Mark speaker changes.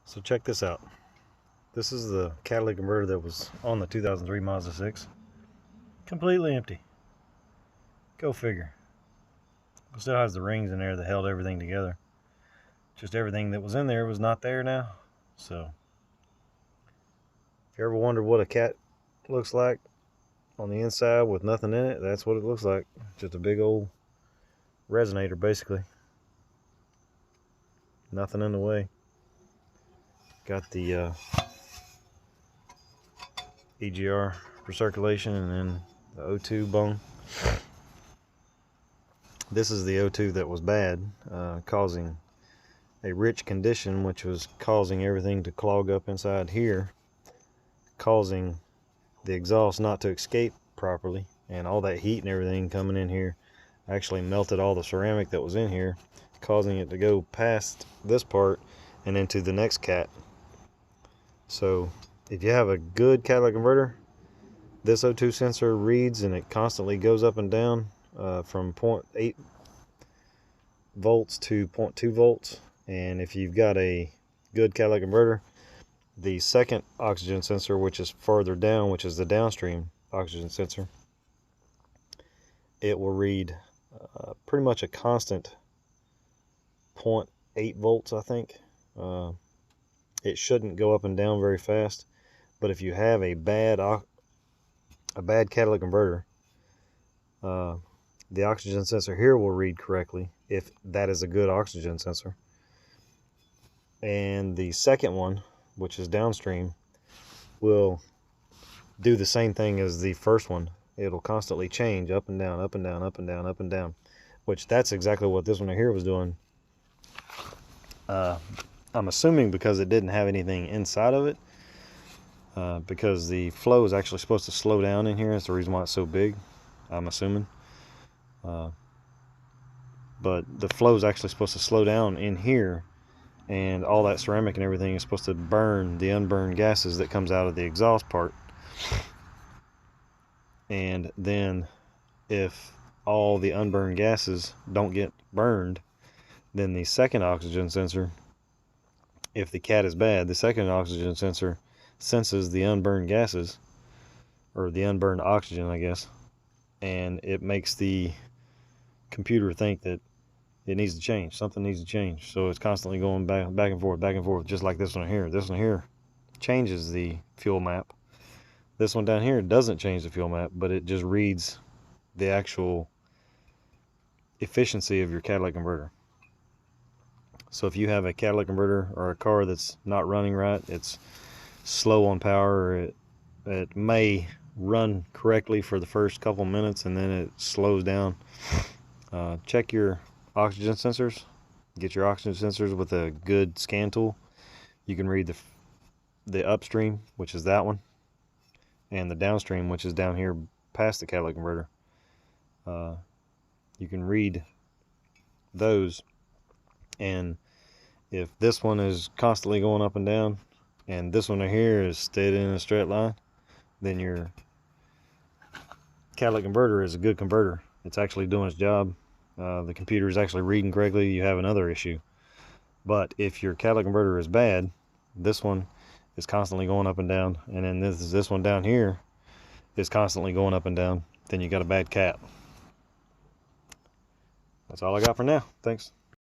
Speaker 1: So check this out. This is the catalytic converter that was on the 2003 Mazda 6. Completely empty. Go figure. It still has the rings in there that held everything together. Just everything that was in there was not there now. So if you ever wondered what a cat looks like on the inside with nothing in it, that's what it looks like. Just a big old resonator, basically. Nothing in the way. Got the EGR for circulation, and then the O2 bung. This is the O2 that was bad, causing a rich condition, which was causing everything to clog up inside here, causing the exhaust not to escape properly, and all that heat and everything coming in here actually melted all the ceramic that was in here, causing it to go past this part and into the next cat. So if you have a good catalytic converter, this O2 sensor reads and it constantly goes up and down from 0.8 volts to 0.2 volts. And if you've got a good catalytic converter, the second oxygen sensor, which is further down, which is the downstream oxygen sensor, it will read pretty much a constant 0.8 volts, I think. It shouldn't go up and down very fast, but if you have a bad catalytic converter, the oxygen sensor here will read correctly if that is a good oxygen sensor. And the second one, which is downstream, will do the same thing as the first one. It'll constantly change up and down, up and down, up and down, up and down, which that's exactly what this one here was doing. I'm assuming because it didn't have anything inside of it, because the flow is actually supposed to slow down in here. That's the reason why it's so big, I'm assuming. But the flow is actually supposed to slow down in here, and all that ceramic and everything is supposed to burn the unburned gases that comes out of the exhaust part. And then if all the unburned gases don't get burned, then the second oxygen sensor, if the cat is bad, the second oxygen sensor senses the unburned gases, or the unburned oxygen, I guess, and it makes the computer think that it needs to change. Something needs to change. So it's constantly going back and forth, just like this one here. This one here changes the fuel map. This one down here doesn't change the fuel map, but it just reads the actual efficiency of your catalytic converter. So if you have a catalytic converter or a car that's not running right, it's slow on power, or it may run correctly for the first couple minutes and then it slows down, check your oxygen sensors. Get your oxygen sensors with a good scan tool. You can read the upstream, which is that one, and the downstream, which is down here past the catalytic converter. You can read those, and if this one is constantly going up and down and this one right here is stayed in a straight line, then your catalytic converter is a good converter. It's actually doing its job. The computer is actually reading correctly. You have another issue. But if your catalytic converter is bad, this one is constantly going up and down, and then this one down here is constantly going up and down, then you got a bad cat. That's all I got for now. Thanks.